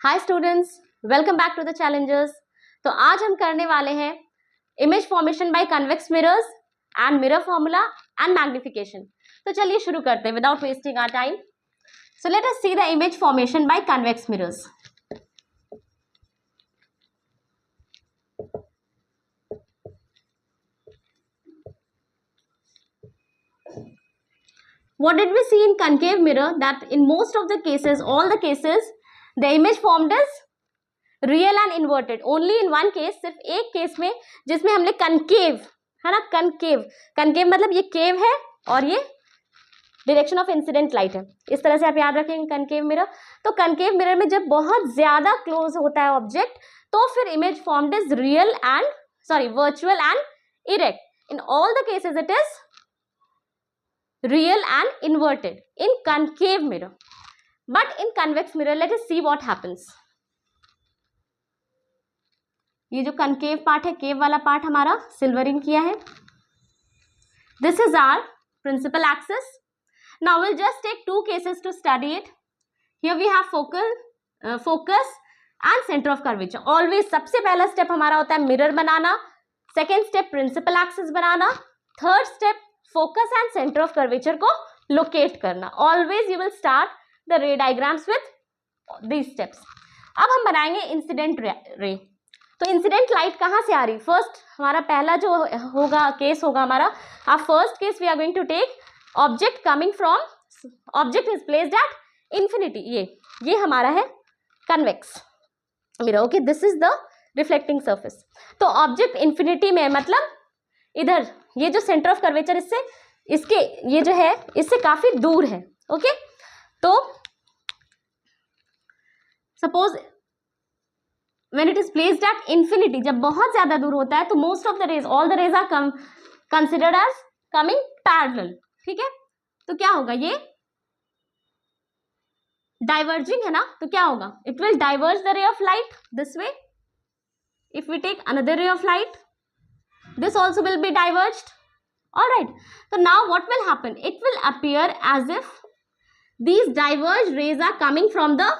Hi students, welcome back to the challengers. तो आज हम करने वाले हैं image formation by convex mirrors and mirror formula and magnification. तो चलिए शुरू करते हैं without wasting our time. So let us see the image formation by convex mirrors. What did we see in concave mirror? That in most of the cases, all the cases, the image formed is real and inverted. Only in one case, सिर्फ एक case में जिसमें हमने concave, है ना, concave मतलब ये केव है और ये डायरेक्शन ऑफ इंसिडेंट लाइट है। इस तरह से आप याद रखेंगे कनकेव मिरर। तो कनकेव मिरर में जब बहुत ज्यादा क्लोज होता है ऑब्जेक्ट तो फिर image formed is real and virtual and erect. In all the cases it is real and inverted in concave mirror, but in convex mirror late us see what happens. ये जो concave part है, केव वाला part हमारा silvering किया है। This is our principal axis. Now will just take two cases to study it. Here we have focus and centre of curvature. Always सबसे पहला step हमारा होता है मिरर बनाना, सेकेंड स्टेप प्रिंसिपल एक्सिस बनाना, third step focus and centre of curvature को locate करना। Always you will start the ray diagrams with these steps. अब हम बनाएंगे इंसिडेंट रे। तो इंसिडेंट लाइट कहाँ से आ रही? फर्स्ट हमारा पहला जो होगा केस होगा हमारा, आप first case we are going to take object coming from, object is placed at infinity. ये हमारा है convex mirror. Okay, this is the reflecting surface. तो ऑब्जेक्ट इंफिनिटी में मतलब इधर ये जो सेंटर ऑफ कर्वेचर इसके ये जो है इससे काफी दूर है। ओके, तो suppose when it is placed at infinity, जब बहुत ज्यादा दूर होता है तो most of the rays, all the rays are considered as coming parallel। ठीक है, तो क्या होगा, ये diverging है ना, तो क्या होगा, it will diverge the ray of light this way। if we take another ray of light, this also will be diverged। all right, so now what will happen, it will appear as if these diverged rays are coming from the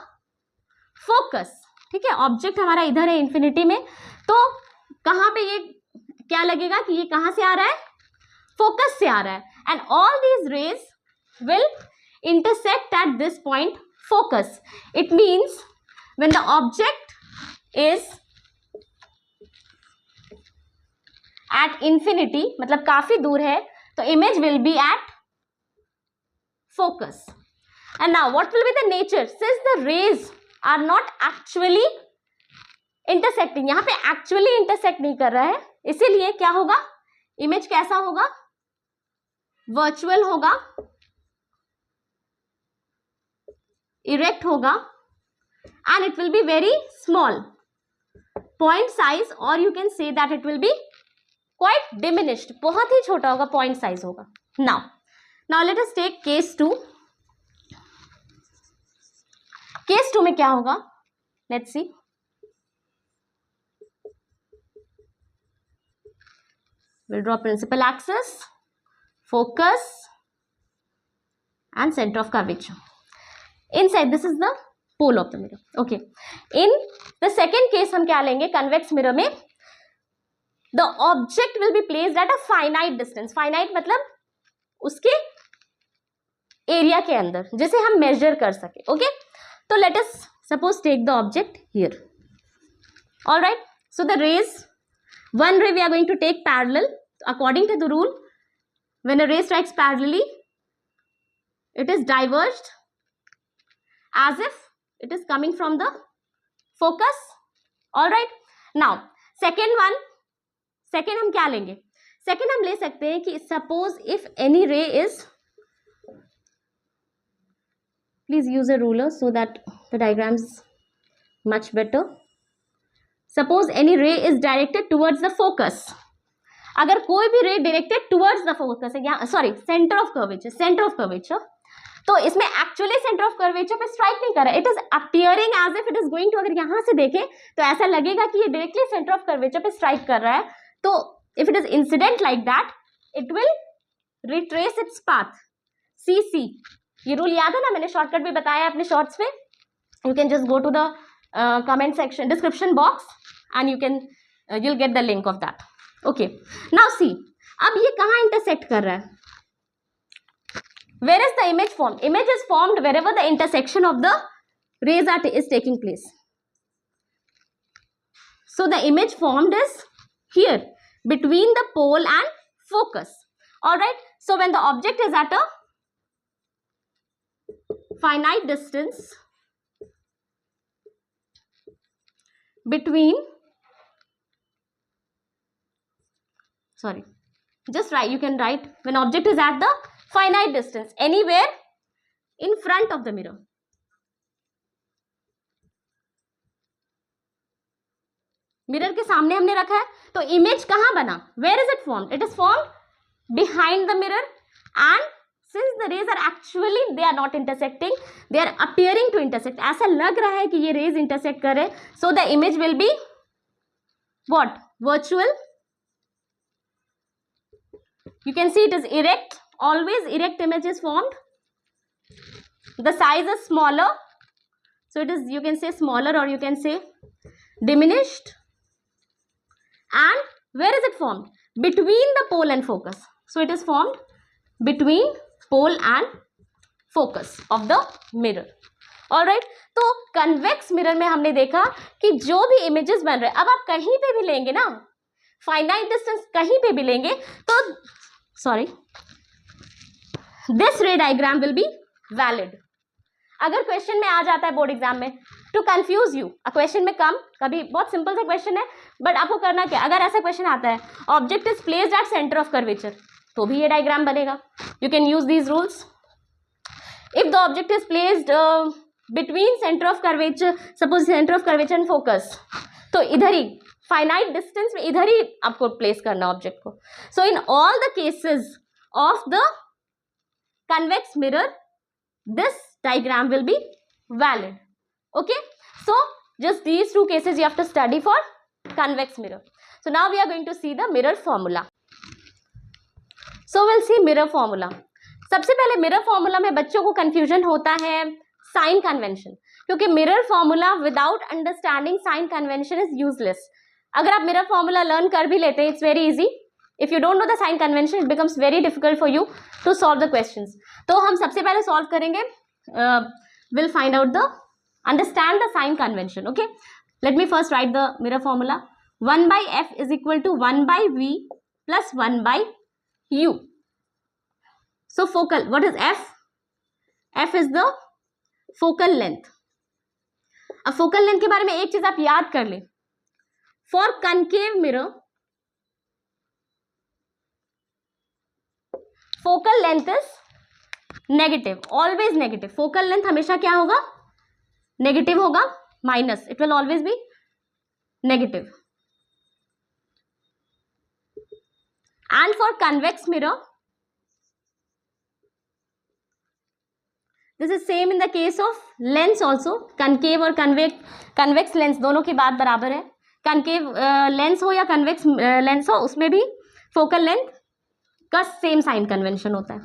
focus। ठीक है, object हमारा इधर है infinity में, तो कहां पे ये क्या लगेगा कि ये कहां से आ रहा है, फोकस से आ रहा है। And all these rays will intersect at this point focus. It means when the object is at infinity, मतलब काफी दूर है, तो image will be at focus. And now what will be the nature, since the rays are not actually intersecting, यहां पे actually intersect नहीं कर रहा है, इसीलिए क्या होगा, इमेज कैसा होगा, वर्चुअल होगा, इरेक्ट होगा, and it will be very small point size, और you can say that it will be quite diminished, बहुत ही छोटा होगा, पॉइंट साइज होगा। Now let us take case 2। Case 2 में क्या होगा, let's see. we'll draw principal axis, focus and center of curvature. Inside this is the pole of the mirror। okay, in the second case हम क्या लेंगे, convex mirror में the object will be placed at a finite distance। finite मतलब उसके area के अंदर जिसे हम मेजर कर सके। ओके, तो let us suppose take the object here। all right, so the rays, one ray we are going to take parallel according to the rule, when a ray strikes parallelly it is diverged as if it is coming from the focus। all right, now second हम क्या लेंगे, second हम ले सकते हैं कि suppose if any ray is, please use a ruler so that the diagram is much better। suppose any ray is directed towards the focus। अगर कोई भी रे डायरेक्टेड टुवर्ड्स द फोकस है, यहाँ सेंटर ऑफ कर्वेचर, तो इसमें actually centre of curvature पे strike नहीं कर रहा है, it is appearing as if it is going to, अगर यहाँ से देखें तो ऐसा लगेगा कि ये डायरेक्टली सेंटर ऑफ कर्वेचर पे स्ट्राइक कर रहा है। तो if it is incident like that it will retrace its path, see. ये रूल याद है ना, मैंने शॉर्टकट भी बताया अपने शॉर्ट्स में, you can just go to the comment section, description box, and you'll get the link of that. Okay, now see, अब ये कहाँ intersect कर रहा है? Where is the image formed? Image is formed wherever the intersection of the rays is taking place. So the image formed is here between the pole and focus. All right. So when the object is at a finite distance between, sorry, just write, you can write when object is at the finite distance anywhere in front of the mirror. Mirror के सामने हमने रखा है, तो image कहाँ बना? Where is it formed? It is formed behind the mirror, and since the rays are actually they are not intersecting, they are appearing to intersect, ऐसा लग रहा है कि ये रेज इंटरसेक्ट कर रहे, so the image will be what? Virtual. You can see it is erect, always erect image is formed. The size is smaller, so it is, you can say smaller or you can say diminished. And where is it formed? Between the pole and focus. So it is formed between pole and focus of the mirror. Alright, तो convex mirror में हमने देखा कि जो भी images बन रहे हैं, अब आप कहीं पे भी लेंगे ना, finite distance कहीं पे भी लेंगे, तो sorry, this ray diagram will be valid. अगर क्वेश्चन में आ जाता है बोर्ड एग्जाम में, टू कंफ्यूज यू, क्वेश्चन में कम, कभी बहुत सिंपल सा क्वेश्चन है, बट आपको करना क्या, अगर ऐसा क्वेश्चन आता है object is placed at centre of curvature, तो भी ये डायग्राम बनेगा. You can use these rules. If the object is placed between centre of curvature, suppose centre of curvature and focus, तो इधर ही फाइनाइट डिस्टेंस में इधर ही आपको प्लेस करना ऑब्जेक्ट को. So in all the cases of the convex mirror, this diagram will be valid. Okay, so just these two cases you have to study for convex mirror. So now we are going to see the mirror formula. So we'll see mirror formula. सबसे पहले mirror formula में बच्चों को confusion होता है sign convention, क्योंकि mirror formula without understanding sign convention is useless. अगर आप mirror formula learn कर भी लेते हैं, it's very easy. If you don't know the sign convention, it becomes very difficult for you to solve the questions. तो हम सबसे पहले solve करेंगे, we'll find out the, understand the sign convention. Okay, let me first write the mirror formula. 1 by f is equal to 1 by v plus 1 by u. So focal, what is f? f is the focal length. अब focal length के बारे में एक चीज आप याद कर ले. For concave mirror, focal length is negative, always negative. Focal length हमेशा क्या होगा? Negative होगा, minus. It will always be negative. And for convex mirror, this is same in the case of lens also. Concave और convex lens दोनों की बात बराबर है. Concave lens हो या convex lens हो, उसमें भी focal length का सेम साइन कन्वेंशन होता है.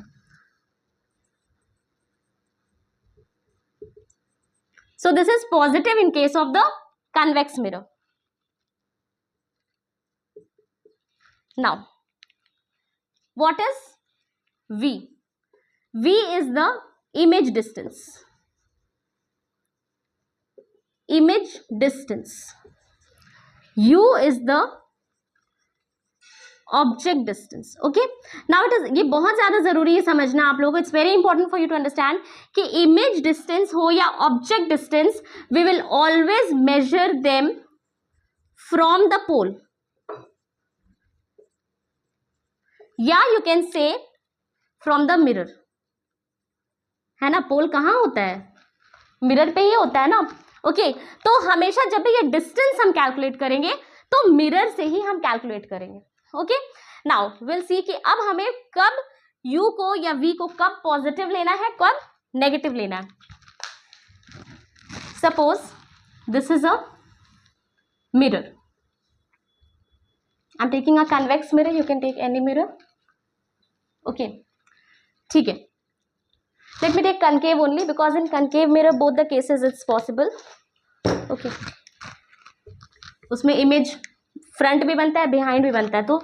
So this is positive in case of the convex mirror. Now what is v? v is the image distance. Image distance. u is the object distance. Okay, now it is, ये बहुत ज्यादा जरूरी है समझना आप लोगों को. It's very important for you to understand कि इमेज डिस्टेंस हो या object distance, we will always measure them from the pole, या you can say from the mirror. है ना, पोल कहाँ होता है? मिरर पे ही होता है ना. ओके, तो हमेशा जब भी ये डिस्टेंस हम कैलकुलेट करेंगे तो मिरर से ही हम कैलकुलेट करेंगे. ओके, नाउ विल सी कि अब हमें कब u को या v को कब पॉजिटिव लेना है, कब नेगेटिव लेना है. Suppose this is a mirror, I am taking a convex mirror, you can take any mirror. Okay, ठीक है. Let me take concave only because in concave mirror both the cases it's possible. Okay उसमें image front भी बनता है, behind भी बनता है, तो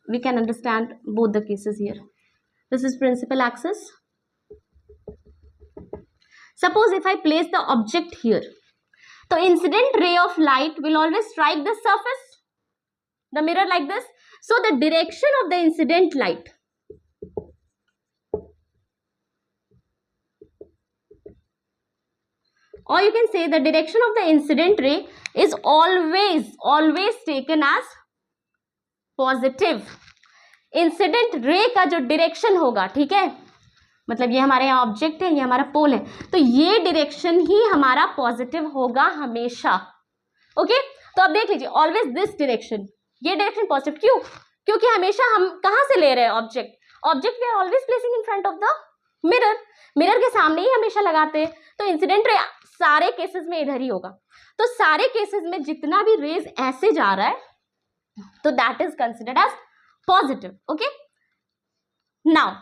we can understand both the cases here. This is principal axis. Suppose if I place the object here, the incident ray of light will always strike the surface, the mirror like this. So the direction of the incident light, or you can say the direction of the incident ray is always taken as positive. Incident ray का जो direction होगा, ठीक है, मतलब ये हमारे यहाँ object है, ये हमारा पोल है, तो ये डायरेक्शन ही हमारा पॉजिटिव होगा हमेशा. ओके तो अब देख लीजिए, ऑलवेज दिस डायरेक्शन, ये डायरेक्शन पॉजिटिव. क्यों? क्योंकि हमेशा हम कहाँ से ले रहे हैं object we are always placing in front of the mirror के सामने ही हमेशा लगाते हैं. तो इंसिडेंट रे सारे केसेस में इधर ही होगा. तो सारे केसेस में जितना भी रेज ऐसे जा रहा है, तो that is considered as positive. Okay now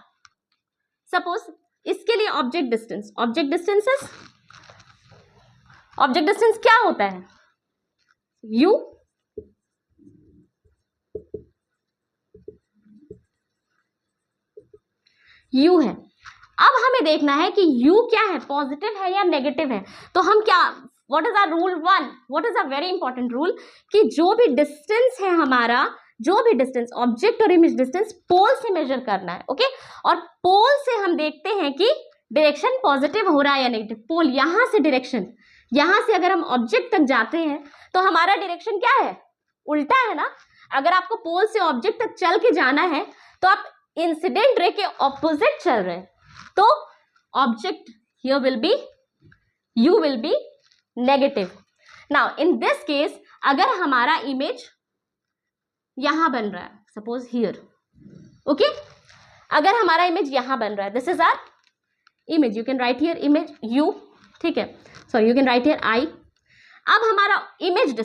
suppose इसके लिए ऑब्जेक्ट डिस्टेंस क्या होता है? u. u है. अब हमें देखना है कि u क्या है, पॉजिटिव है या नेगेटिव है. तो हम क्या, what is our rule 1, what is a very important rule, कि जो भी डिस्टेंस है हमारा, जो भी डिस्टेंस ऑब्जेक्ट और इमेज डिस्टेंस पोल से मेजर करना है. ओके और पोल से हम देखते हैं कि डायरेक्शन पॉजिटिव हो रहा है या नेगेटिव. पोल यहाँ से डायरेक्शन, यहाँ से अगर हम ऑब्जेक्ट तक जाते हैं तो हमारा डायरेक्शन क्या है, उल्टा है ना. अगर आपको पोल से ऑब्जेक्ट तक चल के जाना है तो आप इंसिडेंट रे के ऑपोजिट चल रहे हैं, तो object here will be, you will be negative. Now in this case अगर हमारा इमेज यहां बन रहा है, सपोज हियर, ओके, अगर हमारा इमेज यहां बन रहा है, this is our image, you can write here image u, ठीक है, sorry you can write here I. अब हमारा इमेज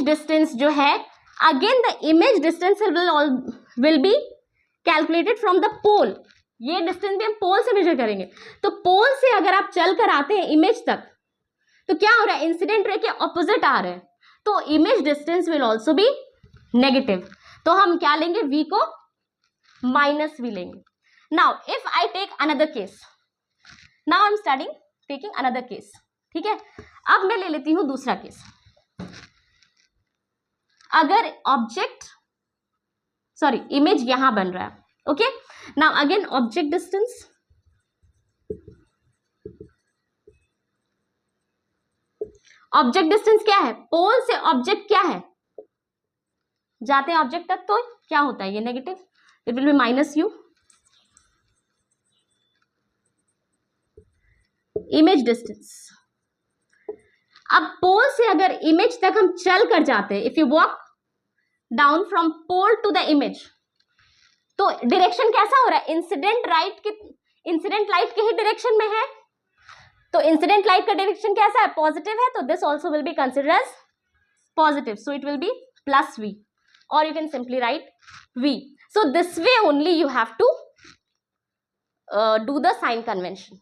डिस्टेंस जो है, again the image distance will be calculated from the pole. ये डिस्टेंस भी हम पोल से मेजर करेंगे. तो पोल से अगर आप चल कर आते हैं इमेज तक, तो क्या हो रहा है, इंसिडेंट रे के ऑपोजिट आ रहे हैं, तो image distance will also be negative. तो हम क्या लेंगे, v को -v लेंगे. Now if I take another case, now I am starting taking another case, ठीक है. अब मैं ले लेती हूं दूसरा केस. अगर ऑब्जेक्ट, सॉरी इमेज यहां बन रहा है, okay. Now again object distance, object distance क्या है, पोल से ऑब्जेक्ट क्या है, जाते हैं ऑब्जेक्ट तक, तो क्या होता है, ये negative, it will B -u. Image distance, अब पोल से अगर इमेज तक हम चल कर जाते हैं, if you walk down from pole to the image, तो डायरेक्शन कैसा हो रहा है, इंसिडेंट लाइट के ही डायरेक्शन में है. तो इंसिडेंट लाइट का डायरेक्शन कैसा है, पॉजिटिव है, तो this also will be considered as positive. So it will be +v, और you can simply write v. So this way only you have to do the sign convention.